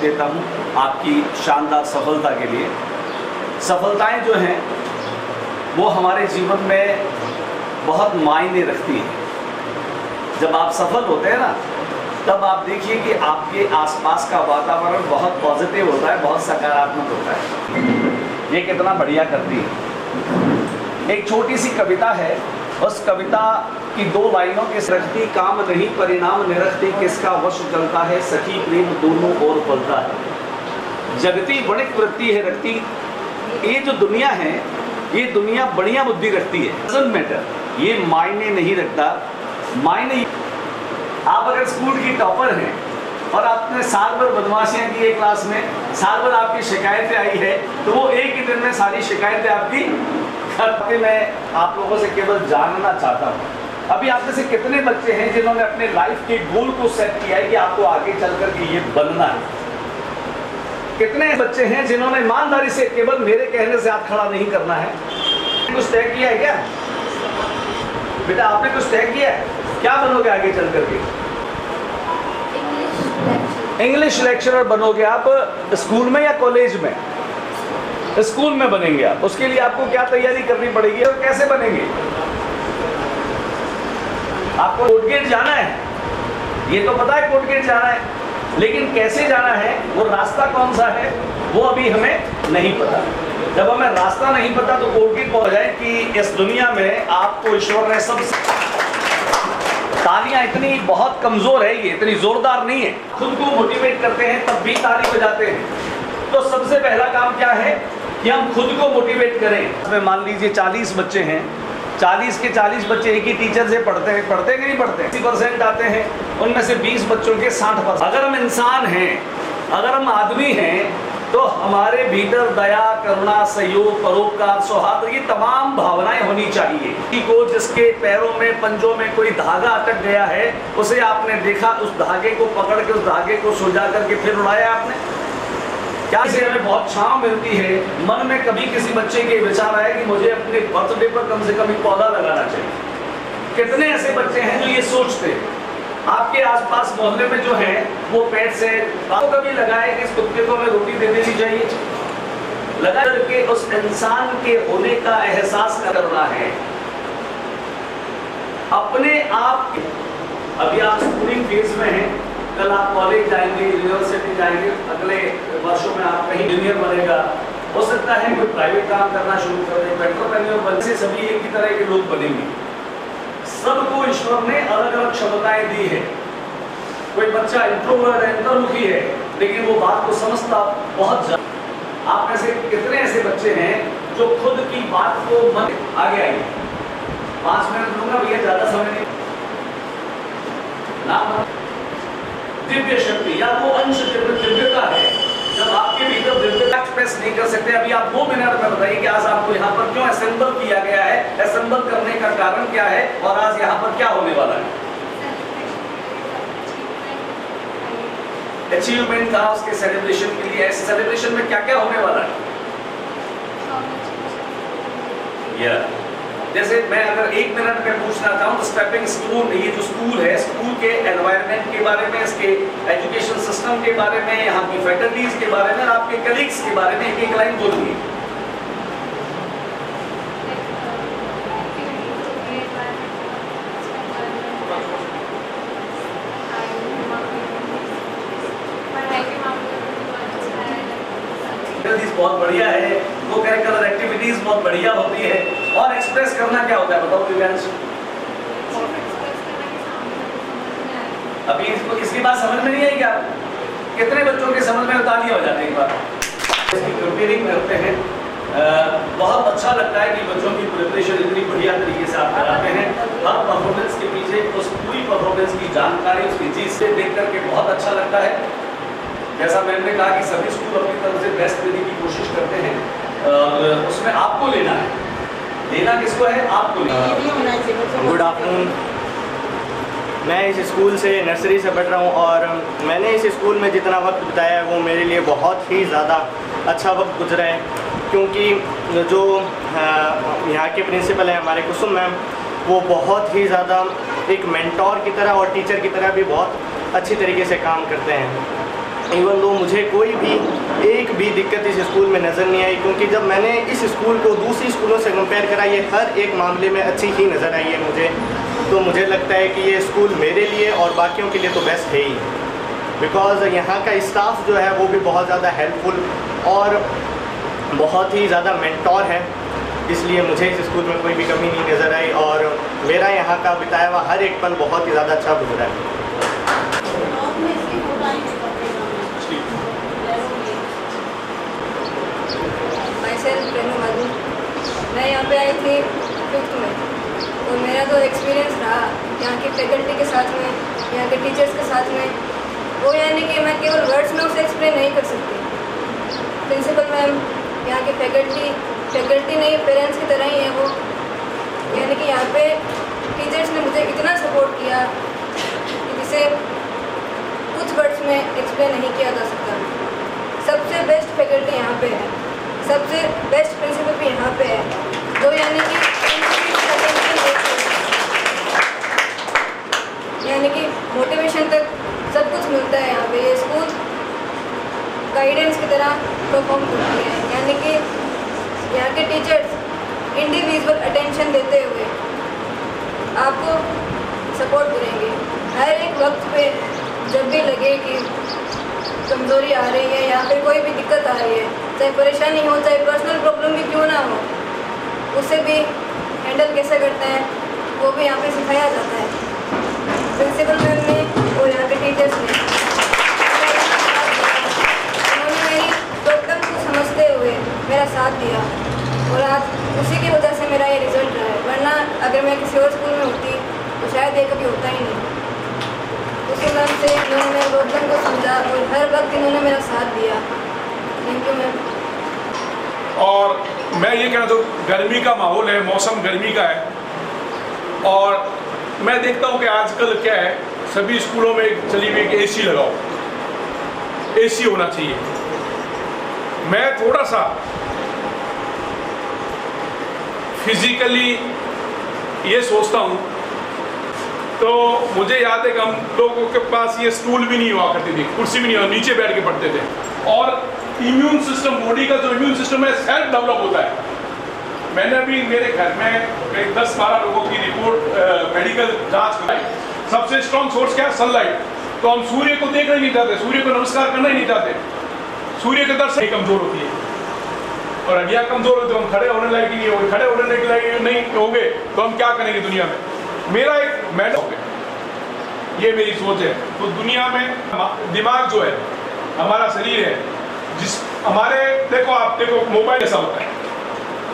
देता हूँ आपकी शानदार सफलता के लिए। सफलताएं जो हैं वो हमारे जीवन में बहुत मायने रखती हैं। जब आप सफल होते हैं ना, तब आप देखिए कि आपके आसपास का वातावरण बहुत पॉजिटिव होता है, बहुत सकारात्मक होता है। ये कितना बढ़िया करती है। एक छोटी सी कविता है, उस कविता की 2 लाइनों के रखती काम नहीं परिणाम निरखती, किसका वश चलता है सखी प्रेम दोनों ओर फलता है। जगती वणिक वृत्ति है रखती। ये जो दुनिया है, ये दुनिया बढ़िया बुद्धि रखती है। डजंट मैटर, ये मायने नहीं रखता। मायने, आप अगर स्कूल की टॉपर हैं और आपने साल भर बदमाशियां की है क्लास में, साल भर आपकी शिकायतें आई है, तो वो एक ही दिन में सारी शिकायतें आपकी करते। मैं आप लोगों से केवल जानना चाहता हूँ, अभी आप में से कितने बच्चे हैं जिन्होंने अपने लाइफ के गोल को सेट किया है कि आपको आगे चल करके ये बनना है? कितने बच्चे हैं जिन्होंने ईमानदारी से केवल मेरे कहने से हाथ खड़ा नहीं करना है? कुछ तय किया है क्या बेटा? आपने कुछ तय किया है? क्या बनोगे आगे चल करके? इंग्लिश लेक्चरर बनोगे आप स्कूल में या कॉलेज में? स्कूल में बनेंगे आप। उसके लिए आपको क्या तैयारी करनी पड़ेगी और कैसे बनेंगे? आपको कोर्ट गेट जाना है, ये तो पता है कोर्ट गेट जाना है, लेकिन कैसे जाना है, वो रास्ता कौन सा है, वो अभी हमें नहीं पता। जब हमें रास्ता नहीं पता तो कोर्ट गेट पहुंच जाए कि इस दुनिया में आपको ईश्वर ने सब। तालियां इतनी बहुत कमजोर है, ये इतनी जोरदार नहीं है। खुद को मोटिवेट करते हैं तब भी ताली बजाते हैं। तो सबसे पहला काम क्या है कि हम खुद को मोटिवेट करें। इसमें मान लीजिए 40 बच्चे हैं, 40 के 40 बच्चे एक ही टीचर से पढ़ते कि नहीं पढ़ते? 80% आते हैं, उनमें से 20 बच्चों के 60%। अगर हम इंसान हैं, अगर हम आदमी हैं, तो हमारे भीतर दया, करुणा, सहयोग, परोपकार, सौहार्द, ये तमाम भावनाएं होनी चाहिए। किसी को जिसके पैरों में, पंजों में कोई धागा अटक गया है, उसे आपने देखा, उस धागे को पकड़ के उस धागे को सुलझा करके फिर उड़ाया आपने? क्या इसे हमें बहुत छांव मिलती है? मन में कभी किसी बच्चे के विचार आया कि मुझे अपने बर्थडे पर कम से कम एक पौधा लगाना चाहिए? कितने ऐसे बच्चे हैं जो ये सोचते हैं? आपके आसपास मोहल्ले में जो है वो पेड़ से आपको कभी लगाए कि इस कुत्ते को हमें रोटी दे देनी चाहिए? लगा करके उस इंसान के होने का एहसास करना है अपने आप। अभी आप स्कूलिंग फेज में हैं, कल आप कॉलेज जाएंगे, यूनिवर्सिटी जाएंगे, अगले वर्षों में आप कहीं इंजीनियर बनेगा, हो सकता है कोई प्राइवेट काम करना शुरू कर दे, एंटरप्रेन्योर बनने से सभी एक ही तरह के लोग बनेंगे। सबको ईश्वर ने अलग अलग क्षमताएं दी है। कोई बच्चा इंट्रोवर्ट है, अंतर्मुखी है, लेकिन वो बात को समझता बहुत ज्यादा। आप में से कितने ऐसे बच्चे हैं जो खुद की बात को मन आगे आएंगे? 5 मिनट लूंगा भैया, ज्यादा समय नहीं। ना दिव्य शक्ति या वो अंश दिव्यता है, जब आपके भीतर दिव्यता एक्सप्रेस नहीं कर सकते। अभी आप 2 मिनट में बताइए कि आज आपको यहाँ पर क्यों असेंबल किया गया है, असेंबल करने का कारण क्या है, और आज यहाँ पर क्या होने वाला है? अचीवमेंट था, उसके सेलिब्रेशन के लिए। ऐसे सेलिब्रेशन में क्या क्या होने वाला है? जैसे मैं अगर 1 मिनट में पूछना चाहूँ तो स्टेपिंग स्टोन, ये जो स्कूल है, स्कूल के एनवायरनमेंट के बारे में, इसके एजुकेशन सिस्टम के बारे में, यहाँ की फैकल्टीज के बारे में, आपके कलीग्स के बारे में एक लाइन बोलूंगी। बहुत बढ़िया है, वो करिकुलर एक्टिविटीज बहुत बढ़िया होती है। और एक्सप्रेस करना क्या होता है बताओ दिव्यांश? अभी इसकी बात समझ में नहीं आई क्या? कितने बच्चों के समझ में तालियां हो जाती है एक बार? इसकी प्रिपेयरिंग करते हैं, बहुत अच्छा लगता है कि बच्चों की प्रिपरेशन इतनी बढ़िया तरीके से आप कराते हैं। हर परफॉर्मेंस के पीछे उस पूरी परफॉर्मेंस की जानकारी, उसकी चीज से देख करके बहुत अच्छा लगता है। जैसा मैंने कहा कि सभी स्कूल अपनी तरफ से बेस्ट देने की कोशिश करते हैं, उसमें आपको लेना है। लेना किसको है? आपको लेना। Good afternoon. मैं इस स्कूल से नर्सरी से पढ़ रहा हूँ और मैंने इस स्कूल में जितना वक्त बिताया है वो मेरे लिए बहुत ही ज़्यादा अच्छा वक्त गुजरा है, क्योंकि जो यहाँ के प्रिंसिपल हैं हमारे कुसुम मैम, वो बहुत ही ज़्यादा एक मेंटोर की तरह और टीचर की तरह भी बहुत अच्छी तरीके से काम करते हैं। इवन दो मुझे कोई भी एक भी दिक्कत इस स्कूल में नज़र नहीं आई, क्योंकि जब मैंने इस स्कूल को दूसरी स्कूलों से कंपेयर करा, ये हर एक मामले में अच्छी ही नज़र आई है मुझे। तो मुझे लगता है कि ये स्कूल मेरे लिए और बाकियों के लिए तो बेस्ट है ही, बिकॉज़ यहाँ का स्टाफ जो है वो भी बहुत ज़्यादा हेल्पफुल और बहुत ही ज़्यादा मेंटोर है, इसलिए मुझे इस स्कूल में कोई भी कमी नहीं नज़र आई और मेरा यहाँ का बिताया हुआ हर एक पल बहुत ही ज़्यादा अच्छा गुजरा है। मैं यहाँ पे आई थी 5th में, और मेरा तो एक्सपीरियंस रहा यहाँ के फैकल्टी के साथ में, यहाँ के टीचर्स के साथ में, वो यानी कि मैं केवल वर्ड्स में उसे एक्सप्लेन नहीं कर सकती। प्रिंसिपल मैम, यहाँ के फैकल्टी नहीं, पेरेंट्स की तरह ही है वो। यानी कि यहाँ पे टीचर्स ने मुझे इतना सपोर्ट किया कि जिसे कुछ वर्ड्स में एक्सप्लेन नहीं किया जा सकता। सबसे बेस्ट फैकल्टी यहाँ पे है, सबसे बेस्ट प्रिंसिपल भी यहाँ पे है, जो यानी कि मोटिवेशन तक सब कुछ मिलता है यहाँ पे। ये स्कूल गाइडेंस की तरह परफॉर्म करती है, यानी कि यहाँ के टीचर्स इंडिविजुअल अटेंशन देते हुए आपको सपोर्ट करेंगे हर एक वक्त पे। जब भी लगे कि कमज़ोरी आ रही है या फिर कोई भी दिक्कत आ रही है, चाहे परेशानी हो, चाहे पर्सनल प्रॉब्लम भी क्यों ना हो, उसे भी हैंडल कैसे करते हैं वो भी यहाँ पे सिखाया जाता है। प्रिंसिपल मैम ने और यहाँ के टीचर्स ने उन्होंने मेरी प्रॉब्लम को समझते हुए मेरा साथ दिया, और आज उसी की वजह से मेरा ये रिजल्ट रहा है। वरना अगर मैं किसी और स्कूल में होती तो शायद ये कभी होता ही नहीं। उसी मैम से इन्होंने मेरे प्रॉब्लम को समझा और हर वक्त इन्होंने मेरा साथ दिया। Thank you ma'am. और मैं ये कहना चाहूँ, गर्मी का माहौल है, मौसम गर्मी का है, और मैं देखता हूँ कि आजकल क्या है, सभी स्कूलों में चली हुई कि एसी लगाओ, एसी होना चाहिए। मैं थोड़ा सा फिजिकली ये सोचता हूँ, तो मुझे याद है कि हम लोगों के पास ये स्टूल भी नहीं हुआ करती थी, कुर्सी भी नहीं हुआ, नीचे बैठ के पढ़ते थे। और इम्यून सिस्टम, बॉडी का जो इम्यून सिस्टम है सेल्फ डेवलप होता है। मैंने अभी मेरे घर में 10-12 लोगों की रिपोर्ट मेडिकल जांच कराई। सबसे स्ट्रॉन्ग सोर्स क्या है? सनलाइट। तो हम सूर्य को देखना ही नहीं चाहते, सूर्य को नमस्कार करना ही नहीं चाहते, सूर्य के दर्शन कमजोर होती है और हड्डियाँ कमजोर होती है, तो हम खड़े होने लायक नहीं होंगे। खड़े होने के लायक नहीं होंगे तो हम क्या करेंगे दुनिया में? मेरा एक मैटर हो गया, ये मेरी सोच है। तो दुनिया में दिमाग जो है, हमारा शरीर है, जिस हमारे देखो, आप देखो मोबाइल ऐसा होता है,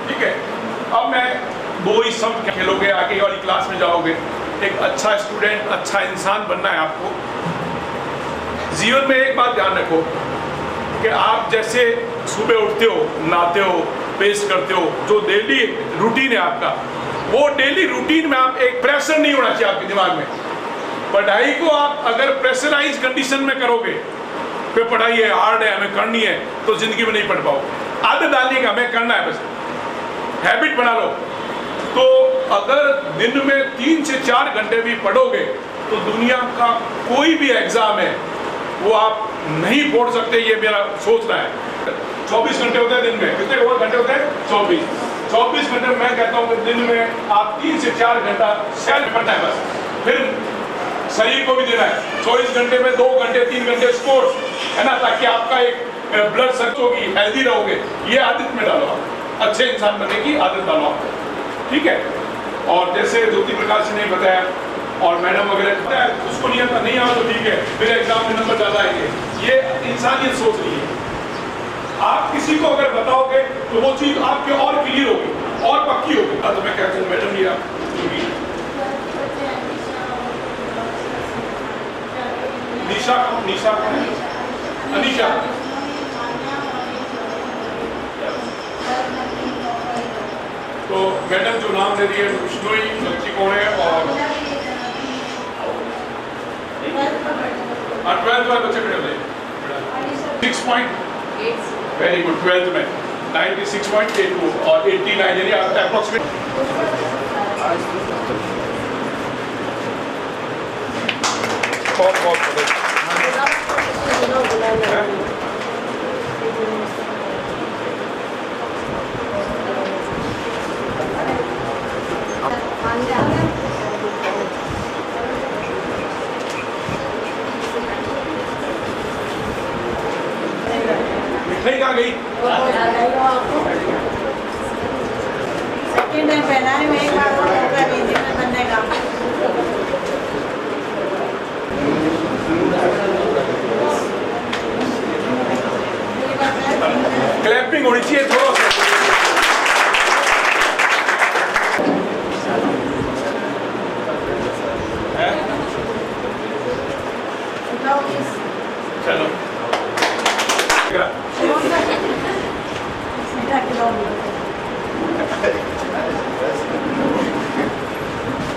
ठीक है। अब मैं दो ही शब्द खेलोगे, आगे वाली क्लास में जाओगे, एक अच्छा स्टूडेंट, अच्छा इंसान बनना है आपको। जीवन में एक बात ध्यान रखो कि आप जैसे सुबह उठते हो, नहाते हो, पेस्ट करते हो, जो डेली रूटीन है आपका, वो डेली रूटीन में आप एक प्रेशर नहीं होना चाहिए आपके दिमाग में। पढ़ाई को आप अगर प्रेशराइज कंडीशन में करोगे, फिर पढ़ाई है, हार्ड है, हमें करनी है, तो जिंदगी में नहीं पढ़ पाओगे। आदत डालने का हमें करना है, बस हैबिट बना लो। तो अगर दिन में 3 से 4 घंटे भी पढ़ोगे तो दुनिया का कोई भी एग्जाम है वो आप नहीं फोड़ सकते, ये मेरा सोचना है। 24 घंटे होते हैं दिन में, कितने और घंटे होते हैं? 24 घंटे। मैं कहता हूँ कि दिन में आप 3 से 4 घंटा सेल्फ पढ़ना है बस, फिर शरीर को भी देना है। 24 घंटे में 2 घंटे 3 घंटे स्पोर्ट्स है ना, ताकि आपका एक ब्लड सर्कुलेशन होगी, हेल्दी रहोगे। ये आदत में डालो, आप अच्छे इंसान बनने की आदत डालो आपको, ठीक है। और जैसे ज्योति प्रकाश जी ने बताया और मैडम वगैरह बताया, उसको नहीं आता, नहीं आया तो ठीक है, फिर एग्जाम में नंबर ज़्यादा आएंगे। ये इंसानियत सोच रही है। आप किसी को अगर बताओगे तो वो चीज़ आपके और क्लियर होगी और पक्की होगी। तो मैं कहता हूँ मैडम ये निशा अनीशा, तो मैडम जो नाम दे रही है विष्णुई बच्ची कौन है? और 12th वाले बच्चे खड़े होते 6.8, वेरी गुड। 12th में 96.82 और 89 यानी अप्रोक्सीमेट। बहुत बहुत मिठाई कहाँ गई? सेकंड टाइम पहना है, मैं एक बार और मौका दीजिए मैं बनने का। क्लैपिंग होनी चाहिए थोड़ा सा। हैं? उठाओ प्लीज। चलो सीधा खिलाओ।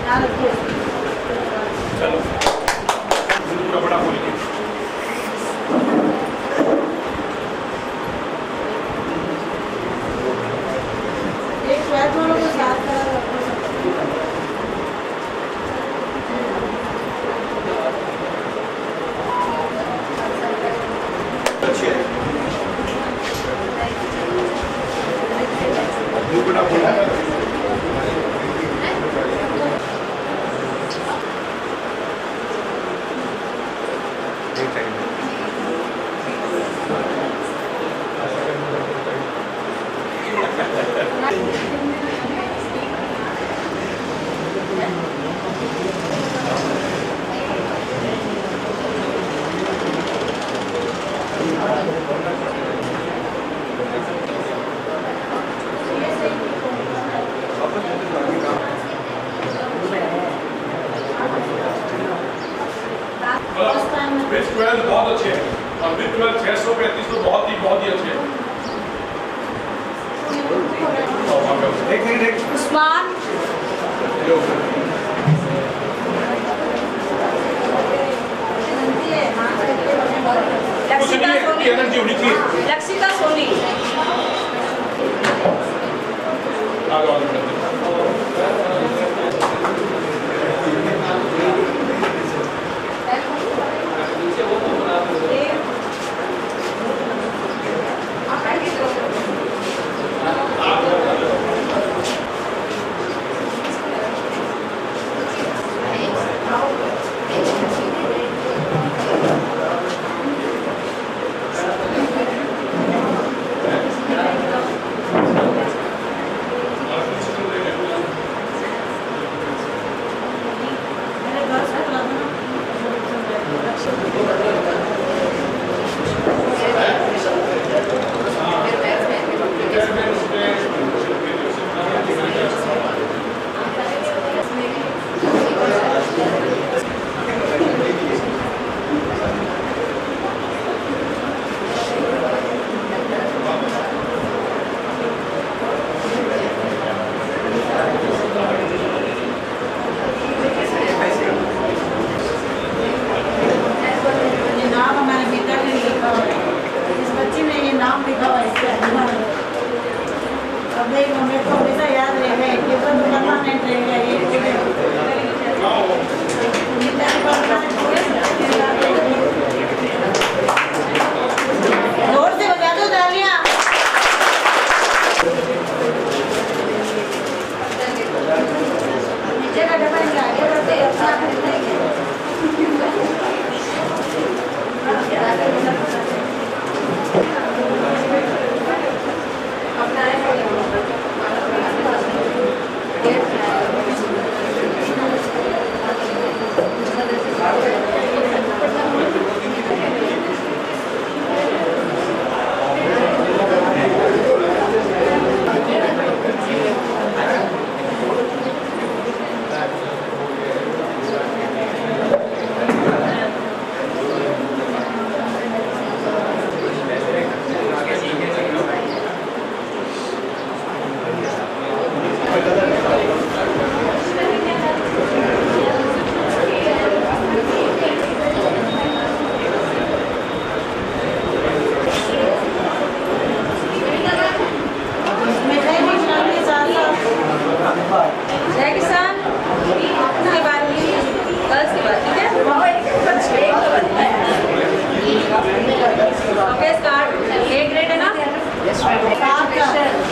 यहाँ रखिए। चलो पूरा बड़ा खोल के। एक स्वैप वालों को साथ करा रखो। अच्छी है। मुंह बड़ा खोल। विथ 12 बहुत अच्छे हैं और विथ 12 635 तो बहुत ही अच्छे हैं। एक मिनट एक उस्मान कुछ नहीं है, इतनी एनर्जी होनी चाहिए। लक्षिता सोनी। ए ग्रेड है ना? सार्थक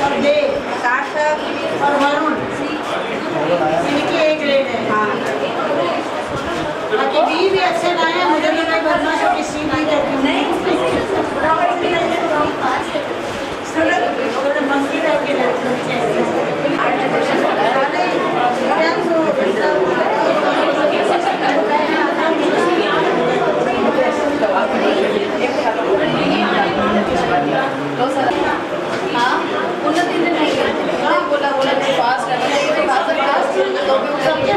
और देव, सार्थक और वरुण, इनकी ए ग्रेड है। बाकी बी भी अच्छे लाए हैं, मुझे भी कोई बदमाश और किसी नहीं करती हूँ। थोड़े मस्ती करके बच्चे हाँ उन्नति नहीं है बोला फास्ट सबके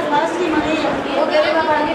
पास की मनी है। वो कह रहे पढ़ाने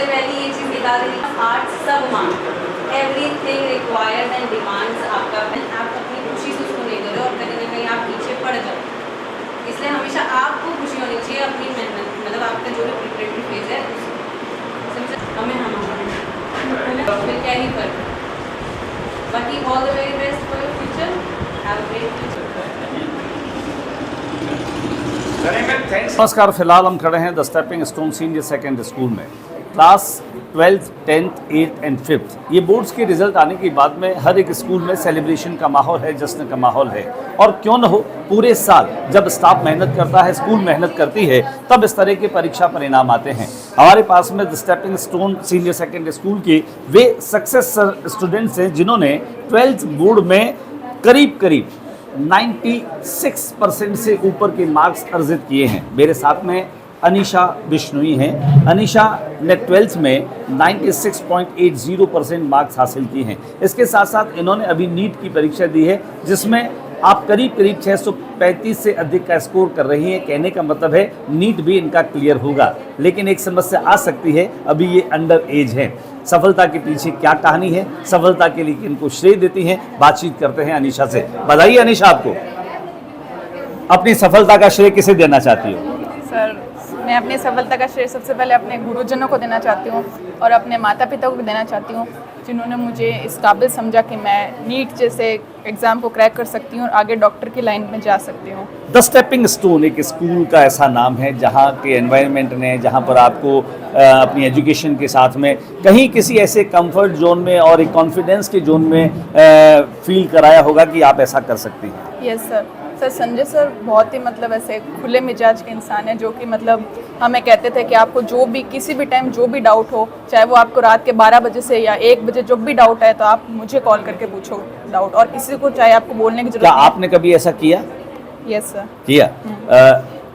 सबसे पहली ये चीज़ निकाल रही है, आर्ट सब मांग, एवरीथिंग रिक्वायर्ड एंड डिमांड्स आपका, आप अपनी खुशी से उसको नहीं करो और कहीं ना कहीं आप पीछे पड़ जाओ। इसलिए हमेशा आपको खुशी होनी चाहिए अपनी मेहनत, मतलब आपका जो भी प्रिपरेटरी फेज है हमें फिर क्या ही कर। बाकी all the very best for your future, have a great future. नमस्कार, फिलहाल हम खड़े हैं the stepping stone senior secondary school में। Class 12th, 10th, 8th and 5th ये बोर्ड्स के रिजल्ट आने के बाद में हर एक स्कूल में सेलिब्रेशन का माहौल है, जश्न का माहौल है। और क्यों न हो, पूरे साल जब स्टाफ मेहनत करता है, स्कूल मेहनत करती है, तब इस तरह के परीक्षा परिणाम आते हैं। हमारे पास में the stepping stone senior secondary school के वे सक्सेस स्टूडेंट्स हैं जिन्होंने 12th बोर्ड में करीब 96% से ऊपर के मार्क्स अर्जित किए हैं। मेरे साथ में अनीशा बिश्नोई हैं। अनीशा ने 12th में 96.80% मार्क्स हासिल किए हैं। इसके साथ साथ इन्होंने अभी नीट की परीक्षा दी है, जिसमें आप करीब 635 से अधिक का स्कोर कर रही हैं। कहने का मतलब है नीट भी इनका क्लियर होगा, लेकिन एक समस्या आ सकती है, अभी ये अंडर एज है। सफलता के पीछे क्या कहानी है, सफलता के लिए इनको श्रेय देती हैं, बातचीत करते हैं अनीशा से। बताइए अनीशा, आपको अपनी सफलता का श्रेय किसे देना चाहती हो? सर, मैं अपनी सफलता का श्रेय सबसे पहले अपने गुरुजनों को देना चाहती हूँ और अपने माता पिता को देना चाहती हूँ, जिन्होंने मुझे इस काबिल समझा कि मैं नीट जैसे एग्ज़ाम को क्रैक कर सकती हूँ और आगे डॉक्टर की लाइन में जा सकती हूँ। द स्टेपिंग स्टोन एक स्कूल का ऐसा नाम है जहाँ के एनवायरनमेंट ने, जहाँ पर आपको अपनी एजुकेशन के साथ में कहीं किसी ऐसे कंफर्ट जोन में और एक कॉन्फिडेंस के जोन में फील कराया होगा कि आप ऐसा कर सकती हैं। Yes sir. Sir, Sanjay sir बहुत ही मतलब ऐसे खुले मिजाज के इंसान है, जो कि मतलब हमें कहते थे कि आपको जो भी किसी भी टाइम जो भी डाउट हो, चाहे वो आपको रात के 12 बजे से या 1 बजे जब भी डाउट है, तो आप मुझे कॉल करके पूछो डाउट, और किसी को चाहे आपको बोलने की जरूरत क्या नहीं। आपने कभी ऐसा किया? Yes sir. किया।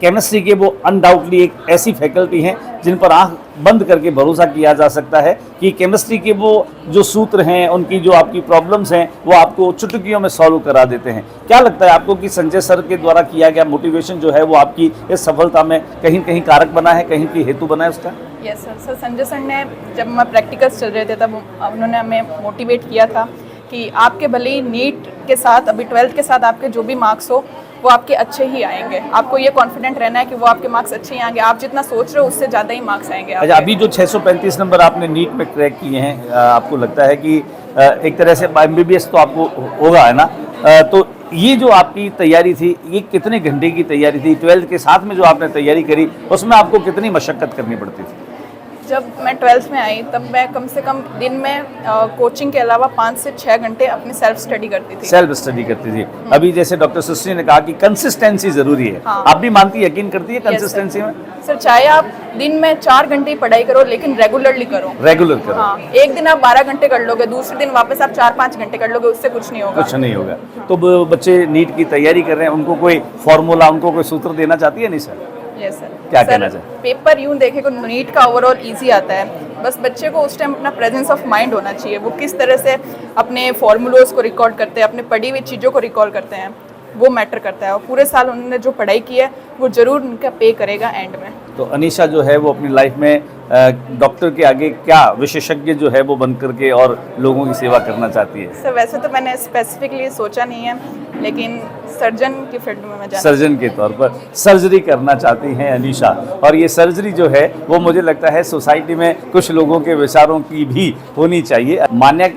केमिस्ट्री के वो अनडाउटली एक ऐसी फैकल्टी हैं जिन पर आंख बंद करके भरोसा किया जा सकता है कि केमिस्ट्री के वो जो सूत्र हैं, उनकी जो आपकी प्रॉब्लम्स हैं, वो आपको चुटकियों में सॉल्व करा देते हैं। क्या लगता है आपको कि संजय सर के द्वारा किया गया मोटिवेशन जो है वो आपकी इस सफलता में कहीं कहीं कारक बना है, कहीं की हेतु बना है उसका? Yes sir. Sir, Sanjay sir ने जब मैं प्रैक्टिकल्स चल रहे थे तब उन्होंने हमें मोटिवेट किया था कि आपके भले ही नीट के साथ, अभी 12th के साथ आपके जो भी मार्क्स हो वो आपके अच्छे ही आएंगे। आपको ये कॉन्फिडेंट रहना है कि वो आपके मार्क्स अच्छे ही आएंगे, आप जितना सोच रहे हो उससे ज़्यादा ही मार्क्स आएंगे। अच्छा, अभी जो 635 नंबर आपने नीट में क्रैक किए हैं, आपको लगता है कि एक तरह से MBBS तो आपको होगा, है ना? तो ये जो आपकी तैयारी थी, ये कितने घंटे की तैयारी थी? 12th के साथ में जो आपने तैयारी करी, उसमें आपको कितनी मशक्क़त करनी पड़ती थी? जब मैं 12th में आई तब मैं कम से कम दिन में कोचिंग के अलावा 5 से 6 घंटे अपनी सेल्फ स्टडी करती थी। सेल्फ स्टडी करती थी। अभी जैसे डॉक्टर सुश्री ने कहा कि कंसिस्टेंसी जरूरी है। हाँ। आप भी मानती, यकीन करती है कंसिस्टेंसी में? सर, चाहे आप दिन में 4 घंटे ही पढ़ाई करो, लेकिन रेगुलरली करो। रेगुलर करो। हाँ, एक दिन आप 12 घंटे कर लोगे, दूसरे दिन वापस आप 4-5 घंटे कर लोगे, उससे कुछ नहीं होगा। कुछ नहीं होगा। तो बच्चे नीट की तैयारी कर रहे हैं, उनको कोई फॉर्मूला, उनको कोई सूत्र देना चाहती है? नहीं सर। Yes sir. क्या कहना चाहें? पेपर यूं देखे तो नीट का ओवरऑल इजी आता है, बस बच्चे को उस टाइम अपना प्रेजेंस ऑफ माइंड होना चाहिए। वो किस तरह से अपने फॉर्मूलोज को रिकॉर्ड करते हैं, अपने पढ़ी हुई चीज़ों को रिकॉल करते हैं, वो मैटर करता है। और पूरे साल उन्होंने जो पढ़ाई की है वो ज़रूर उनका पे करेगा एंड में। तो अनीशा जो है वो अपनी लाइफ में डॉक्टर के आगे क्या विशेषज्ञ जो है वो बन करके और लोगों की सेवा करना चाहती है? सर, वैसे तो मैंने स्पेसिफिकली सोचा नहीं है, लेकिन सर्जन की फील्ड में मैं जाना। सर्जन के तौर पर सर्जरी करना चाहती हैं अनीशा, और ये सर्जरी जो है वो मुझे लगता है सोसाइटी में कुछ लोगों के विचारों की भी होनी चाहिए। मान्या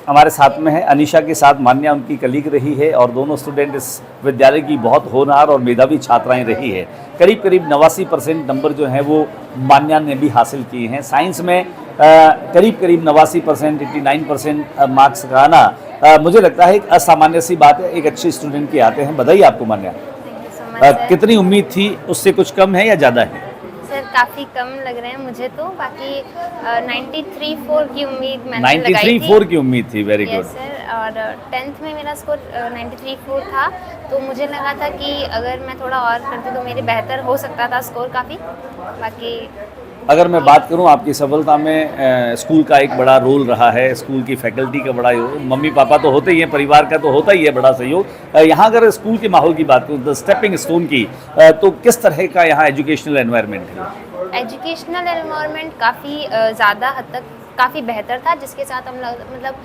हमारे साथ में है। अनीशा के साथ मान्या उनकी कलीग रही है और दोनों स्टूडेंट इस विद्यालय की बहुत होनहार और मेधावी छात्राएं रही है। करीब 89% नंबर जो हैं वो मान्या ने भी हासिल किए हैं। साइंस में करीब 89%, 89% मार्क्स का आना मुझे लगता है एक असामान्य सी बात है, एक अच्छे स्टूडेंट के आते हैं। बधाई आपको मान्या। कितनी उम्मीद थी, उससे कुछ कम है या ज़्यादा है? सर, काफ़ी कम लग रहे हैं मुझे तो। बाकी 93.4 की उम्मीद मैंने लगाई थी। 93.4 की उम्मीद थी, वेरी गुड। Yes sir. और 10th में मेरा स्कोर 93.4 था, तो मुझे लगा था कि अगर मैं थोड़ा और करती तो मेरे बेहतर हो सकता था स्कोर काफ़ी। बाकी अगर मैं बात करूं आपकी सफलता में, स्कूल का एक बड़ा रोल रहा है, स्कूल की फैकल्टी का बड़ा योग, मम्मी पापा तो होते ही हैं, परिवार का तो होता ही है बड़ा सहयोग। यहाँ अगर स्कूल के माहौल की बात करूँ, द स्टेपिंग स्टोन की, तो किस तरह का यहाँ एजुकेशनल एनवायरनमेंट है? एजुकेशनल एनवायरनमेंट काफ़ी ज़्यादा हद तक काफ़ी बेहतर था, जिसके साथ हम लोग मतलब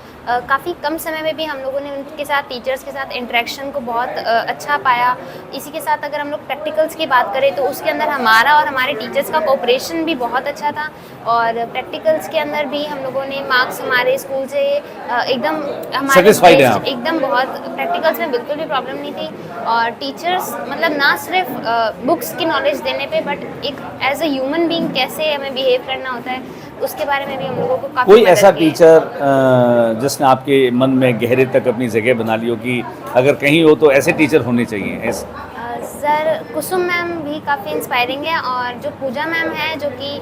काफ़ी कम समय में भी हम लोगों ने उनके साथ टीचर्स के साथ इंटरेक्शन को बहुत अच्छा पाया। इसी के साथ अगर हम लोग प्रैक्टिकल्स की बात करें तो उसके अंदर हमारा और हमारे टीचर्स का कोऑपरेशन भी बहुत अच्छा था, और प्रैक्टिकल्स के अंदर भी हम लोगों ने मार्क्स हमारे स्कूल से एकदम हमारे Satisfied हैं आप? एकदम बहुत प्रैक्टिकल्स में बिल्कुल भी प्रॉब्लम नहीं थी। और टीचर्स मतलब ना सिर्फ बुक्स की नॉलेज देने पे, बट एक एज अ ह्यूमन बीइंग कैसे हमें बिहेव करना होता है उसके बारे में भी हम लोगों को काफ़ी कोई मदद ऐसा की है। टीचर जिसने आपके मन में गहरे तक अपनी जगह बना ली हो कि अगर कहीं हो तो ऐसे टीचर होने चाहिए ऐसे? सर कुसुम मैम भी काफ़ी इंस्पायरिंग है, और जो पूजा मैम है जो कि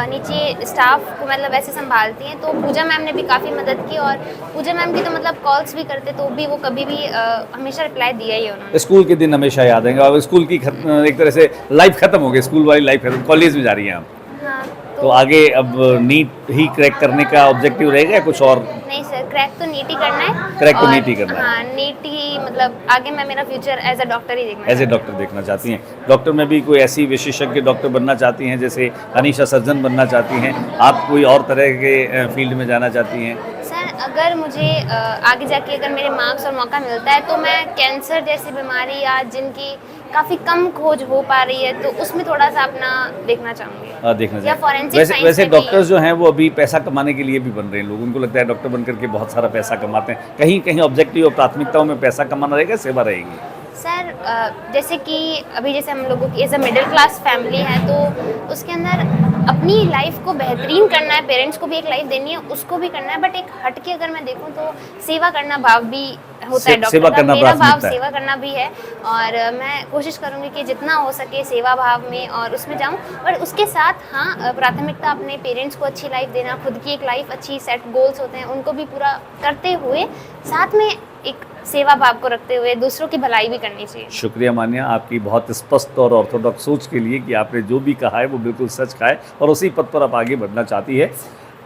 नीचे स्टाफ को मतलब ऐसे संभालती हैं, तो पूजा मैम ने भी काफ़ी मदद की। और पूजा मैम की तो मतलब कॉल्स भी करते तो भी वो कभी भी हमेशा रिप्लाई दिया ही है उन्होंने। स्कूल के दिन हमेशा याद आएंगे, और स्कूल की एक तरह से लाइफ खत्म हो गई, स्कूल वाली लाइफ खत्म, कॉलेज में जा रही हैं आप, हाँ तो आगे अब नीट ही क्रैक करने का ऑब्जेक्टिव रहेगा या कुछ और? नहीं सर, क्रैक तो नीट ही करना है। क्रैक तो और नीट ही करना है। हाँ, नीट ही मतलब आगे मैं मेरा फ्यूचर एज अ डॉक्टर ही देखना एज ए डॉक्टर देखना चाहती हैं? डॉक्टर में भी कोई ऐसी विशेषज्ञ डॉक्टर बनना चाहती हैं, जैसे अनीशा सर्जन बनना चाहती हैं, आप कोई और तरह के फील्ड में जाना चाहती हैं? सर अगर मुझे आगे जाके अगर मेरे मार्क्स और मौका मिलता है तो मैं कैंसर जैसी बीमारी या जिनकी काफ़ी कम खोज हो पा रही है तो उसमें थोड़ा सा अपना देखना चाहूँगी। देखना या चाहिए। forensic वैसे science वैसे में भी- डॉक्टर्स जो हैं वो अभी पैसा कमाने के लिए भी बन रहे हैं, लोग उनको लगता है डॉक्टर बन करके बहुत सारा पैसा कमाते हैं, कहीं कहीं ऑब्जेक्टिव और प्राथमिकताओं में पैसा कमाना रहेगा, सेवा रहेगी? सर जैसे कि अभी जैसे हम लोगों की as a middle class family है तो उसके अंदर अपनी लाइफ को बेहतरीन करना है, पेरेंट्स को भी एक लाइफ देनी है, उसको भी करना है, बट एक हट के अगर मैं देखूं तो सेवा करना भाव भी होता है डॉक्टर सेवा का। करना मेरा भाव प्राथमिकता है। सेवा करना भी है, और मैं कोशिश करूंगी कि जितना हो सके सेवा भाव में और उसमें जाऊं, पर उसके साथ हाँ प्राथमिकता अपने पेरेंट्स को अच्छी लाइफ देना, खुद की एक लाइफ अच्छी सेट गोल्स होते हैं उनको भी पूरा करते हुए साथ में एक सेवा भाव को रखते हुए दूसरों की भलाई भी करनी चाहिए। शुक्रिया मान्या आपकी बहुत स्पष्ट और ऑर्थोडॉक्स सोच के लिए कि आपने जो भी कहा है वो बिल्कुल सच कहा है और उसी पथ पर आप आगे बढ़ना चाहती है।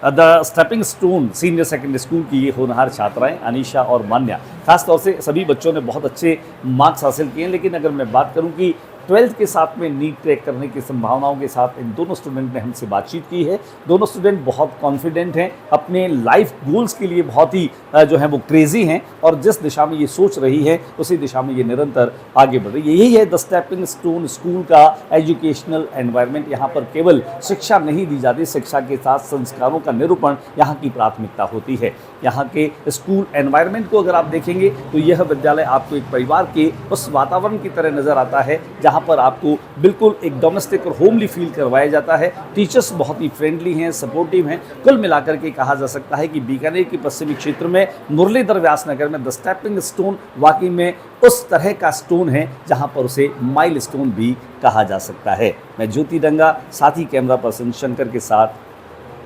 The stepping stone senior secondary school की ये होनहार छात्राएं अनीशा और मान्या, खासतौर से सभी बच्चों ने बहुत अच्छे मार्क्स हासिल किए हैं, लेकिन अगर मैं बात करूं कि 12th के साथ में नीट क्रैक करने की संभावनाओं के साथ इन दोनों स्टूडेंट ने हमसे बातचीत की है। दोनों स्टूडेंट बहुत कॉन्फिडेंट हैं, अपने लाइफ गोल्स के लिए बहुत ही जो है वो क्रेजी हैं, और जिस दिशा में ये सोच रही है उसी दिशा में ये निरंतर आगे बढ़ रही है। यही है द स्टेपिंग स्टोन स्कूल का एजुकेशनल एनवायरनमेंट। यहाँ पर केवल शिक्षा नहीं दी जाती, शिक्षा के साथ संस्कारों का निरूपण यहाँ की प्राथमिकता होती है। यहाँ के स्कूल एनवायरनमेंट को अगर आप देखेंगे तो यह विद्यालय आपको एक परिवार के उस वातावरण की तरह नज़र आता है जहाँ पर आपको बिल्कुल एक डोमेस्टिक और होमली फील करवाया जाता है। टीचर्स बहुत ही फ्रेंडली हैं, सपोर्टिव हैं। कुल मिलाकर के कहा जा सकता है कि बीकानेर के पश्चिमी क्षेत्र में मुरलीधर व्यास नगर में द स्टेपिंग स्टोन वाकई में उस तरह का स्टोन है जहां पर उसे माइल स्टोन भी कहा जा सकता है। मैं ज्योति डंगा, साथी कैमरा पर्सन शंकर के साथ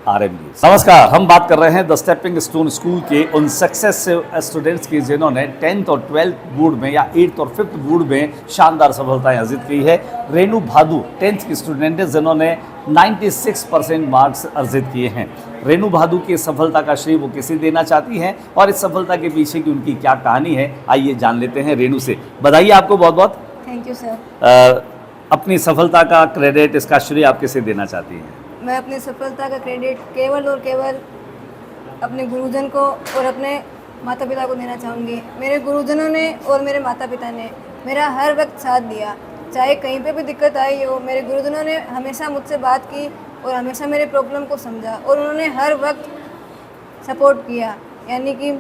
RM न्यूज़। नमस्कार, हम बात कर रहे हैं द स्टेपिंग स्टोन स्कूल के उन सक्सेसिव स्टूडेंट्स की जिन्होंने 10th और 12th बोर्ड में या 8th और 5th बोर्ड में शानदार सफलताएं अर्जित की है। रेनू भादु 10th की स्टूडेंट है जिन्होंने 96% मार्क्स अर्जित किए हैं। रेनू भादु की सफलता का श्रेय वो किसे देना चाहती हैं और इस सफलता के पीछे की उनकी क्या कहानी है, आइए जान लेते हैं रेनू से। बधाई आपको बहुत बहुत। Thank you sir. अपनी सफलता का क्रेडिट, इसका श्रेय आप किसे देना चाहती हैं? मैं अपनी सफलता का क्रेडिट केवल और केवल अपने गुरुजन को और अपने माता पिता को देना चाहूँगी। मेरे गुरुजनों ने और मेरे माता पिता ने मेरा हर वक्त साथ दिया, चाहे कहीं पे भी दिक्कत आई हो। मेरे गुरुजनों ने हमेशा मुझसे बात की और हमेशा मेरे प्रॉब्लम को समझा और उन्होंने हर वक्त सपोर्ट किया। यानी कि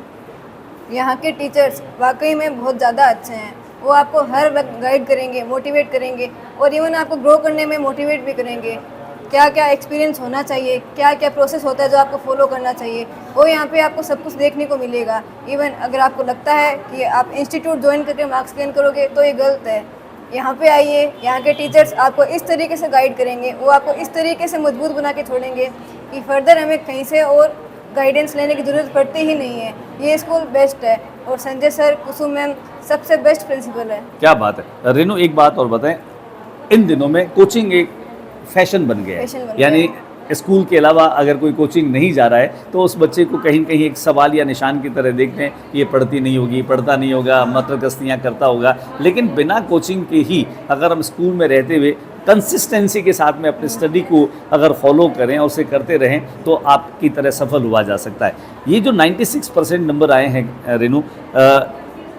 यहाँ के टीचर्स वाकई में बहुत ज़्यादा अच्छे हैं। वो आपको हर वक्त गाइड करेंगे, मोटिवेट करेंगे और इवन आपको ग्रो करने में मोटिवेट भी करेंगे। क्या क्या एक्सपीरियंस होना चाहिए, क्या क्या प्रोसेस होता है जो आपको फॉलो करना चाहिए, वो यहाँ पे आपको सब कुछ देखने को मिलेगा। इवन अगर आपको लगता है कि आप इंस्टीट्यूट ज्वाइन करके मार्क्स गेन करोगे तो ये गलत है। यहाँ पे आइए, यहाँ के टीचर्स आपको इस तरीके से गाइड करेंगे, वो आपको इस तरीके से मजबूत बना के छोड़ेंगे कि फर्दर हमें कहीं से और गाइडेंस लेने की ज़रूरत पड़ती ही नहीं है। ये स्कूल बेस्ट है और संजय सर, कुसुम मैम सबसे बेस्ट प्रिंसिपल है। क्या बात है। रेनू, एक बात और बताएं, इन दिनों में कोचिंग एक फैशन बन गया है, यानी स्कूल के अलावा अगर कोई कोचिंग नहीं जा रहा है तो उस बच्चे को कहीं कहीं एक सवाल या निशान की तरह देखते हैं, ये पढ़ती नहीं होगी, पढ़ता नहीं होगा, मतरकस्तियाँ करता होगा। लेकिन बिना कोचिंग के ही अगर हम स्कूल में रहते हुए कंसिस्टेंसी के साथ में अपनी स्टडी को अगर फॉलो करें और उसे करते रहें तो आपकी तरह सफल हुआ जा सकता है। ये जो 96% नंबर आए हैं रेनू,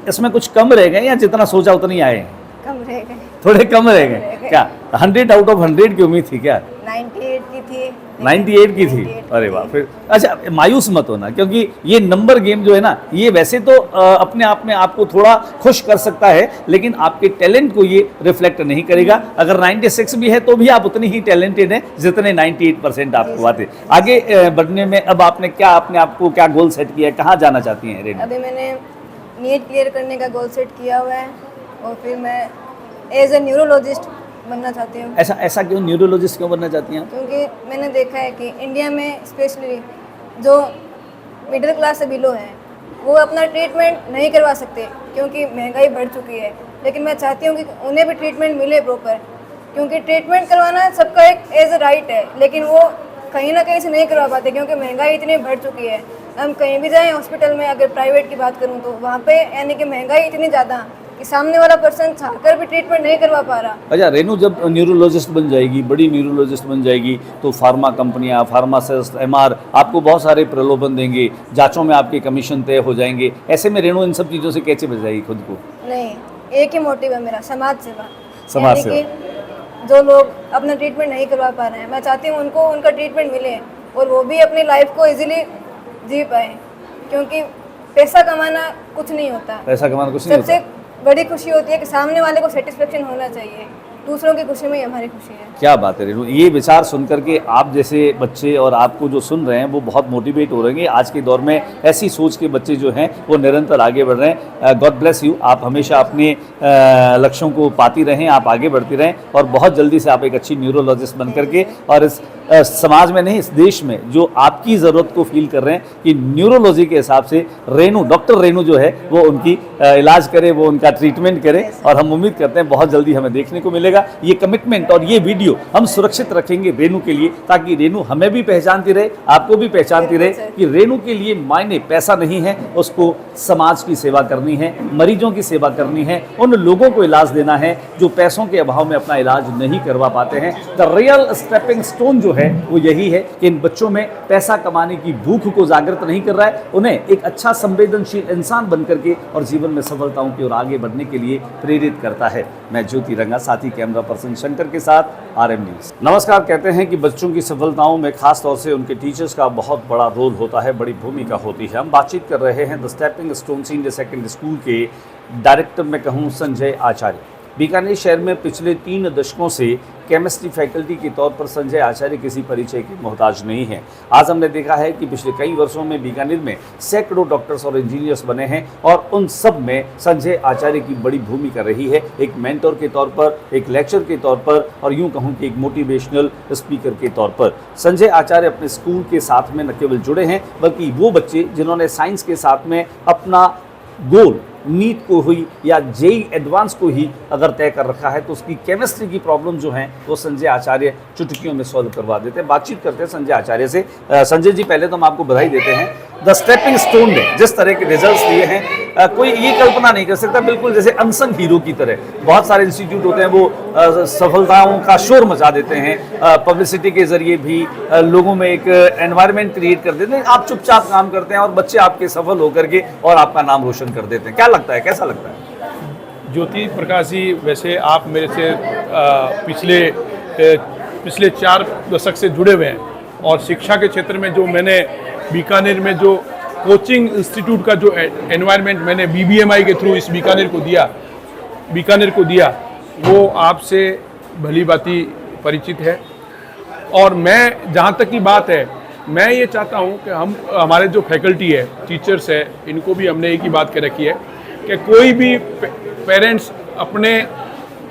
इसमें कुछ कम रह गए या जितना सोचा उतना ही आए हैं? कम रह गए, थोड़े कम रह गए क्या? 100 आउट ऑफ 100 की उम्मीद थी क्या? 98 की थी। 98 की थी? अरे वाह, फिर अच्छा मायूस मत होना, क्योंकि ये नंबर गेम जो है ना, ये वैसे तो अपने आप में आपको थोड़ा खुश कर सकता है, लेकिन आपके टैलेंट को ये रिफ्लेक्ट नहीं करेगा। अगर 96 भी है तो भी आप उतनी ही टैलेंटेड हैं जितने 98% आपको आते। आगे बढ़ने में अब आपने क्या अपने आप को क्या गोल सेट किया है, कहाँ जाना चाहती हैं रेनू? अभी मैंने नीट क्लियर करने का गोल सेट किया हुआ है और फिर मैं एज ए न्यूरोलॉजिस्ट बनना चाहती हूँ। ऐसा क्यों, न्यूरोलॉजिस्ट क्यों बनना चाहती हैं? क्योंकि मैंने देखा है कि इंडिया में स्पेशली जो मिडिल क्लास से बिलो हैं वो अपना ट्रीटमेंट नहीं करवा सकते क्योंकि महंगाई बढ़ चुकी है, लेकिन मैं चाहती हूँ कि उन्हें भी ट्रीटमेंट मिले प्रॉपर, क्योंकि ट्रीटमेंट करवाना सबका एक एज ए राइट है, लेकिन वो कहीं ना कहीं से नहीं करवा पाते क्योंकि महंगाई इतनी बढ़ चुकी है। हम कहीं भी जाएं हॉस्पिटल में, अगर प्राइवेट की बात करूं तो वहाँ पे यानी कि महंगाई इतनी ज़्यादा कि सामने वाला पर्सन चाहकर भी ट्रीटमेंट नहीं करवा पा रहा। अच्छा रेनू, जब न्यूरोलॉजिस्ट बन जाएगी, बड़ी न्यूरोलॉजिस्ट बन जाएगी, तो फार्मा कंपनियां, फार्मासिस्ट, एमआर आपको बहुत सारे प्रलोभन देंगे, जांचों में आपके कमीशन तय हो जाएंगे। ऐसे में रेनू इन सब चीज़ों से कैसे बचाएगी खुद को? नहीं, एक ही मोटिव है मेरा, समाज सेवा। समाज यानी कि जो लोग अपना ट्रीटमेंट नहीं करवा पा रहे हैं, मैं चाहती हूँ उनको उनका ट्रीटमेंट मिले और वो भी अपनी लाइफ को इजीली जी पाए, क्योंकि पैसा कमाना कुछ नहीं होता। पैसा कमाना कुछ नहीं होता। सबसे बड़ी खुशी होती है कि सामने वाले को सेटिस्फेक्शन होना चाहिए, दूसरों की खुशी में ही हमारी खुशी है। क्या बात है रेनू, ये विचार सुन करके आप जैसे बच्चे और आपको जो सुन रहे हैं वो बहुत मोटिवेट हो रहे हैं। आज के दौर में ऐसी सोच के बच्चे जो हैं वो निरंतर आगे बढ़ रहे हैं। गॉड ब्लेस यू, आप हमेशा अपने लक्ष्यों को पाती रहें, आप आगे बढ़ती रहें और बहुत जल्दी से आप एक अच्छी न्यूरोलॉजिस्ट बन करके और इस समाज में नहीं, इस देश में जो आपकी ज़रूरत को फील कर रहे हैं कि न्यूरोलॉजी के हिसाब से रेनू, डॉक्टर रेनू जो है वो उनकी इलाज करे, वो उनका ट्रीटमेंट करे, और हम उम्मीद करते हैं बहुत जल्दी हमें देखने को मिलेगा। ये कमिटमेंट और ये वीडियो हम सुरक्षित रखेंगे रेनू के लिए, ताकि रेनू हमें भी पहचानती रहे, आपको भी पहचानती रहे कि रेनू के लिए मायने पैसा नहीं है, उसको समाज की सेवा करनी है, मरीजों की सेवा करनी है, उन लोगों को इलाज देना है जो पैसों के अभाव में अपना इलाज नहीं करवा पाते हैं। द रियल स्टेपिंग स्टोन जो है वो यही है कि इन बच्चों में पैसा कमाने की भूख को जागृत नहीं कर रहा है, उन्हें एक अच्छा संवेदनशील इंसान बन करके और जीवन में सफलताओं की ओर आगे बढ़ने के लिए प्रेरित करता है। मैं ज्योति रंगा, साथी कैमरा पर्सन शंकर के साथ RM न्यूज़। नमस्कार। कहते हैं कि बच्चों की सफलताओं में खास तौर से उनके टीचर्स का बहुत बड़ा रोल होता है, बड़ी भूमिका होती है। हम बातचीत कर रहे हैं the stepping stone senior secondary school के डायरेक्टर में कहूँ संजय आचार्य। बीकानेर शहर में पिछले 3 दशकों से केमिस्ट्री फैकल्टी के तौर पर संजय आचार्य किसी परिचय के मोहताज नहीं हैं। आज हमने देखा है कि पिछले कई वर्षों में बीकानेर में सैकड़ों डॉक्टर्स और इंजीनियर्स बने हैं और उन सब में संजय आचार्य की बड़ी भूमिका रही है, एक मेंटर के तौर पर, एक लेक्चर के तौर पर और यूँ कहूँ कि एक मोटिवेशनल स्पीकर के तौर पर। संजय आचार्य अपने स्कूल के साथ में न केवल जुड़े हैं, बल्कि वो बच्चे जिन्होंने साइंस के साथ में अपना गोल नीट को हुई या जेई एडवांस को ही अगर तय कर रखा है तो उसकी केमिस्ट्री की प्रॉब्लम जो हैं वो संजय आचार्य चुटकियों में सॉल्व करवा देते हैं। बातचीत करते हैं संजय आचार्य से। संजय जी, पहले तो हम आपको बधाई देते हैं। द स्टेपिंग स्टोन ने जिस तरह के रिजल्ट्स दिए हैं, कोई ये कल्पना नहीं कर सकता, बिल्कुल जैसे अनसंग हीरो की तरह। बहुत सारे इंस्टीट्यूट होते हैं वो सफलताओं का शोर मचा देते हैं, पब्लिसिटी के जरिए भी लोगों में एक एनवायरनमेंट क्रिएट कर देते हैं। आप चुपचाप काम करते हैं और बच्चे आपके सफल होकर के और आपका नाम रोशन कर देते हैं। क्या लगता है, कैसा लगता है? ज्योति प्रकाश जी, वैसे आप मेरे से पिछले 4 दशक से जुड़े हुए हैं और शिक्षा के क्षेत्र में जो मैंने बीकानेर में जो कोचिंग इंस्टीट्यूट का जो एनवायरनमेंट मैंने BBMI के थ्रू इस बीकानेर को दिया वो आपसे भली भांति परिचित है। और मैं, जहाँ तक की बात है, मैं ये चाहता हूँ कि हमारे जो फैकल्टी है, टीचर्स है, इनको भी हमने एक ही बात कह रखी है कि कोई भी पेरेंट्स अपने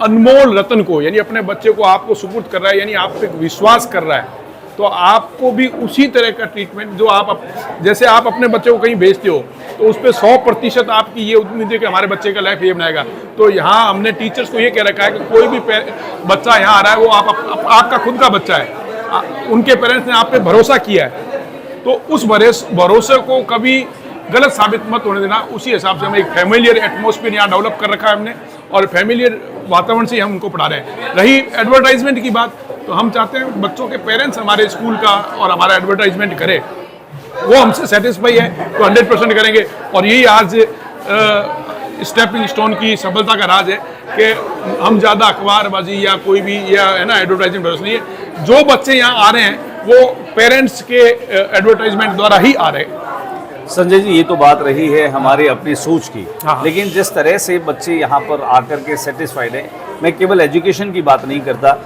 अनमोल रत्न को, यानी अपने बच्चे को आपको सुपुर्द कर रहा है, यानी आप पे विश्वास कर रहा है, तो आपको भी उसी तरह का ट्रीटमेंट जो जैसे आप अपने बच्चे को कहीं भेजते हो तो उस पर 100% आपकी ये उम्मीद है कि हमारे बच्चे का लाइफ ये बनाएगा। तो यहाँ हमने टीचर्स को ये कह रखा है कि कोई भी बच्चा यहाँ आ रहा है वो आपका खुद का बच्चा है, उनके पेरेंट्स ने आप पे भरोसा किया है, तो उस भरोसे को कभी गलत साबित मत होने देना। उसी हिसाब से हमें एक फैमिलियर एटमॉस्फेयर यहाँ डेवलप कर रखा है हमने, और फैमिलियर वातावरण से ही हम उनको पढ़ा रहे हैं। रही एडवर्टाइजमेंट की बात, तो हम चाहते हैं बच्चों के पेरेंट्स हमारे स्कूल का और हमारा एडवर्टाइजमेंट करें, वो हमसे सेटिस्फाई है तो 100% करेंगे। और यही आज स्टेपिंग स्टोन की सफलता का राज है कि हम ज़्यादा अखबारबाजी या कोई भी या है ना एडवर्टाइजमेंट भरोसा नहीं है। जो बच्चे यहाँ आ रहे हैं वो पेरेंट्स के एडवर्टाइजमेंट द्वारा ही आ रहे हैं। संजय जी, ये तो बात रही है हमारे अपनी सोच की, हाँ। लेकिन जिस तरह से बच्चे यहाँ पर आकर के सेटिस्फाइड हैं, मैं केवल एजुकेशन की बात नहीं करता,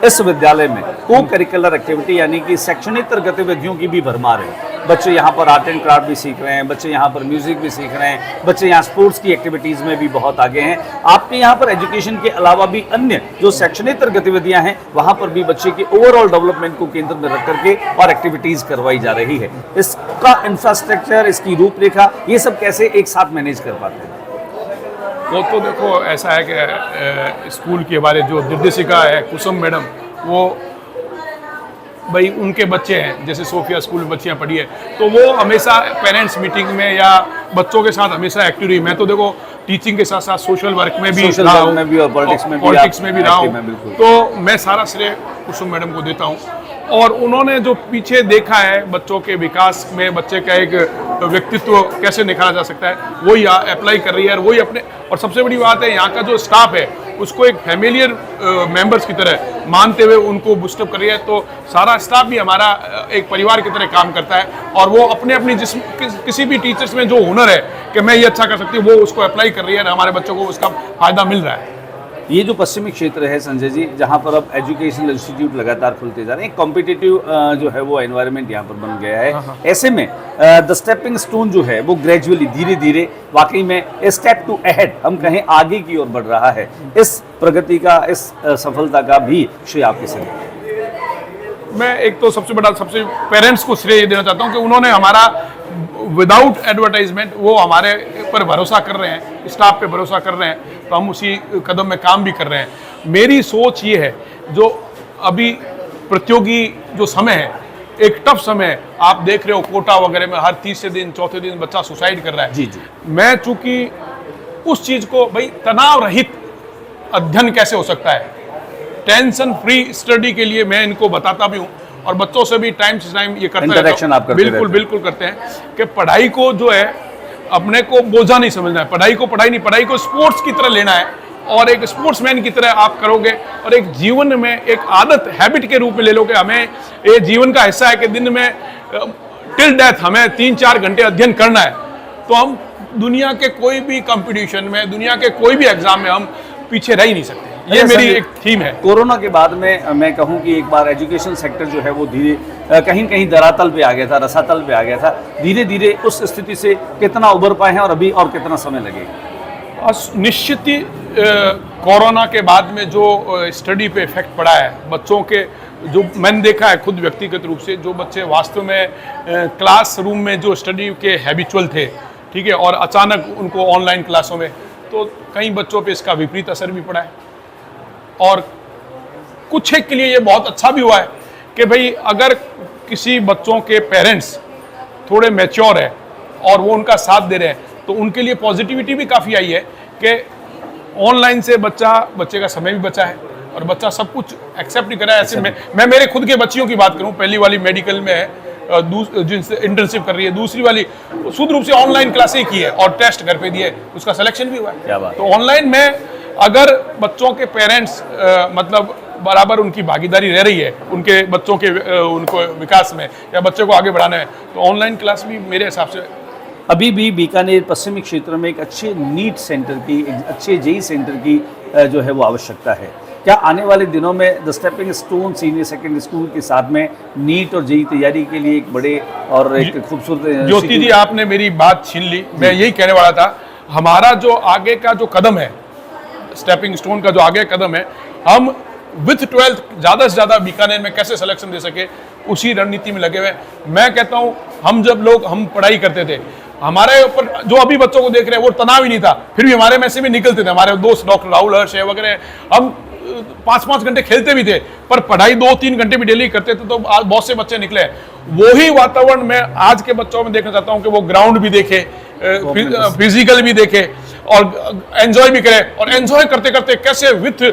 इस विद्यालय में को करिकुलर एक्टिविटी यानी कि शैक्षणिक गतिविधियों की भी भरमार है। बच्चे यहाँ पर आर्ट एंड क्राफ्ट भी सीख रहे हैं, बच्चे यहाँ पर म्यूजिक भी सीख रहे हैं, बच्चे यहाँ स्पोर्ट्स की एक्टिविटीज़ में भी बहुत आगे हैं। आपके यहाँ पर एजुकेशन के अलावा भी अन्य जो शैक्षणिक गतिविधियाँ हैं वहाँ पर भी बच्चे के ओवरऑल डेवलपमेंट को केंद्र में रख करके और एक्टिविटीज़ करवाई जा रही है। इसका इंफ्रास्ट्रक्चर, इसकी रूपरेखा, ये सब कैसे एक साथ मैनेज कर पाते हैं? वो तो देखो ऐसा है कि स्कूल की हमारे जो निर्देशिका है कुसुम मैडम, वो भाई उनके बच्चे हैं, जैसे सोफिया स्कूल में बच्चियाँ पढ़ी है, तो वो हमेशा पेरेंट्स मीटिंग में या बच्चों के साथ हमेशा एक्टिव रही। मैं तो देखो टीचिंग के साथ साथ सोशल वर्क में भी रहा हूँ और पॉलिटिक्स में भी रहा हूँ, तो मैं सारा श्रेय कुसुम मैडम को देता हूँ। और उन्होंने जो पीछे देखा है बच्चों के विकास में, बच्चे का एक व्यक्तित्व कैसे निखारा जा सकता है, वही अप्लाई कर रही है। और वही अपने, और सबसे बड़ी बात है यहाँ का जो स्टाफ है उसको एक फैमिलियर मेंबर्स की तरह मानते हुए उनको बूस्टअप कर रही है। तो सारा स्टाफ भी हमारा एक परिवार की तरह काम करता है, और वो अपने अपनी किसी भी टीचर्स में जो हुनर है कि मैं ये अच्छा कर सकती हूँ, वो उसको अप्लाई कर रही है, और हमारे बच्चों को उसका फायदा मिल रहा है। ये जो पश्चिमी क्षेत्र है संजय जी, जहाँ पर अब एजुकेशनल इंस्टीट्यूट लगातार खुलते जा रहे हैं, कॉम्पिटिटिव जो है वो एनवायरनमेंट यहाँ पर बन गया है। ऐसे में द स्टेपिंग स्टोन जो है वो ग्रेजुअली, धीरे धीरे, वाकई में स्टेप टू अहेड, हम कहें आगे की ओर बढ़ रहा है। इस प्रगति का, इस सफलता का भी श्रेय आपके संग। मैं एक तो सबसे बड़ा, सबसे पेरेंट्स को श्रेय देना चाहता हूँ कि उन्होंने हमारा विदाउट एडवर्टाइजमेंट वो हमारे पर भरोसा कर रहे हैं, स्टाफ पे भरोसा कर रहे हैं, तो हम उसी कदम में काम भी कर रहे हैं। मेरी सोच ये है, जो अभी प्रतियोगी जो समय है, एक टफ समय है, आप देख रहे हो कोटा वगैरह में हर तीसरे दिन चौथे दिन बच्चा सुसाइड कर रहा है। जी जी। मैं चूंकि उस चीज़ को, भाई तनाव रहित अध्ययन कैसे हो सकता है, टेंशन फ्री स्टडी के लिए मैं इनको बताता भी हूँ, और बच्चों से भी टाइम से टाइम ये करते इंटरेक्शन आप करते बिल्कुल बिल्कुल करते हैं कि पढ़ाई को जो है अपने को बोझा नहीं समझना है, पढ़ाई को पढ़ाई नहीं, पढ़ाई को स्पोर्ट्स की तरह लेना है, और एक स्पोर्ट्समैन की तरह आप करोगे, और एक जीवन में एक आदत, हैबिट के रूप में ले लोगे। हमें ये जीवन का हिस्सा है कि दिन में टिल डेथ हमें 3-4 घंटे अध्ययन करना है, तो हम दुनिया के कोई भी कंपटीशन में, दुनिया के कोई भी एग्जाम में हम पीछे रह ही नहीं सकते। ये मेरी एक थीम है। कोरोना के बाद में मैं कहूँ कि एक बार एजुकेशन सेक्टर जो है वो धीरे कहीं कहीं धरातल पे आ गया था, रसातल पे आ गया था। धीरे धीरे उस स्थिति से कितना उबर पाए हैं, और अभी और कितना समय लगेगा? निश्चित ही कोरोना के बाद में जो स्टडी पे इफेक्ट पड़ा है बच्चों के, जो मैंने देखा है खुद व्यक्तिगत रूप से, जो बच्चे वास्तव में क्लासरूम में जो स्टडी के हैबिचुअल थे, ठीक है, और अचानक उनको ऑनलाइन क्लासों में, तो कई बच्चों पे इसका विपरीत असर भी पड़ा है। और कुछ एक के लिए ये बहुत अच्छा भी हुआ है कि भाई अगर किसी बच्चों के पेरेंट्स थोड़े मैच्योर है और वो उनका साथ दे रहे हैं, तो उनके लिए पॉजिटिविटी भी काफ़ी आई है कि ऑनलाइन से बच्चे का समय भी बचा है, और बच्चा सब कुछ एक्सेप्ट नहीं कर रहा है। ऐसे मैं मेरे खुद के बच्चियों की बात करूं, पहली वाली मेडिकल में है, जिनसे इंटर्नशिप कर रही है, दूसरी वाली शुद्ध रूप से ऑनलाइन क्लासें की है और टेस्ट घर पे दिए, उसका सिलेक्शन भी हुआ है। क्या बात। तो ऑनलाइन में अगर बच्चों के पेरेंट्स मतलब बराबर उनकी भागीदारी रह रही है उनके बच्चों के उनको विकास में या बच्चों को आगे बढ़ाने में, तो ऑनलाइन क्लास भी मेरे हिसाब से अभी भी बीकानेर पश्चिमी क्षेत्र में एक अच्छे नीट सेंटर की, एक अच्छे जेई सेंटर की जो है वो आवश्यकता है। क्या आने वाले दिनों में the stepping stone senior secondary school के साथ में नीट और जेई तैयारी के लिए एक बड़े और एक खूबसूरत, ज्योति जी आपने मेरी बात छीन ली, मैं यही कहने वाला था। हमारा जो आगे का जो कदम है, स्टेपिंग स्टोन का जो आगे कदम है, हम विथ 12th ज़्यादा से ज़्यादा बीकानेर में कैसे सिलेक्शन दे सके, उसी रणनीति में लगे हुए। मैं कहता हूँ हम पढ़ाई करते थे, हमारे ऊपर जो अभी बच्चों को देख रहे हैं वो तनाव ही नहीं था, फिर भी हमारे में से भी निकलते थे। हमारे दोस्त डॉक्टर राहुल हर्ष है वगैरह, हम 5-5 घंटे खेलते भी थे, पर पढ़ाई 2-3 घंटे भी डेली करते थे, तो आज बहुत से बच्चे निकले। वही वातावरण मैं आज के बच्चों में देखना चाहता हूँ कि वो ग्राउंड भी देखे, फिजिकल भी देखे, और एंजॉय भी करें, और एंजॉय करते करते कैसे विथ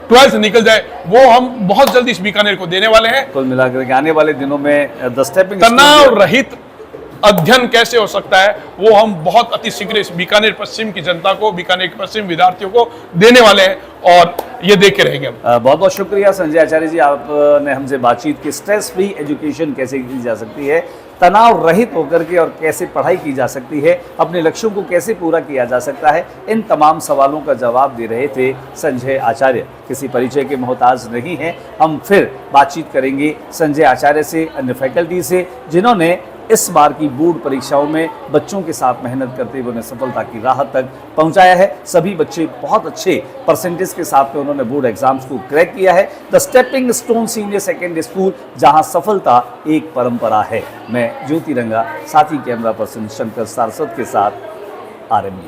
12th निकल जाए, वो हम बहुत जल्दी इस बीकानेर को देने वाले हैं। कुल मिलाकर के आने वाले दिनों में द स्टेपिंग तनाव रहित अध्ययन कैसे हो सकता है, वो हम बहुत अति शीघ्र इस बीकानेर पश्चिम की जनता को, बीकानेर के पश्चिम विद्यार्थियों को देने वाले हैं, और ये देख के रहेंगे हम। बहुत बहुत शुक्रिया संजय आचार्य जी, आपने हमसे बातचीत की। स्ट्रेस फ्री एजुकेशन कैसे की जा सकती है, तनाव रहित होकर के, और कैसे पढ़ाई की जा सकती है, अपने लक्ष्यों को कैसे पूरा किया जा सकता है, इन तमाम सवालों का जवाब दे रहे थे संजय आचार्य। किसी परिचय के मोहताज नहीं हैं। हम फिर बातचीत करेंगे संजय आचार्य से, अन्य फैकल्टी से, जिन्होंने इस बार की बोर्ड परीक्षाओं में बच्चों के साथ मेहनत करते हुए उन्हें सफलता की राह तक पहुंचाया है। सभी बच्चे बहुत अच्छे परसेंटेज के साथ में उन्होंने बोर्ड एग्जाम्स को क्रैक किया है। The stepping stone senior secondary school, जहां सफलता एक परंपरा है। मैं ज्योति रंगा, साथी कैमरा पर्सन शंकर सारस्वत के साथ, RM न्यूज़।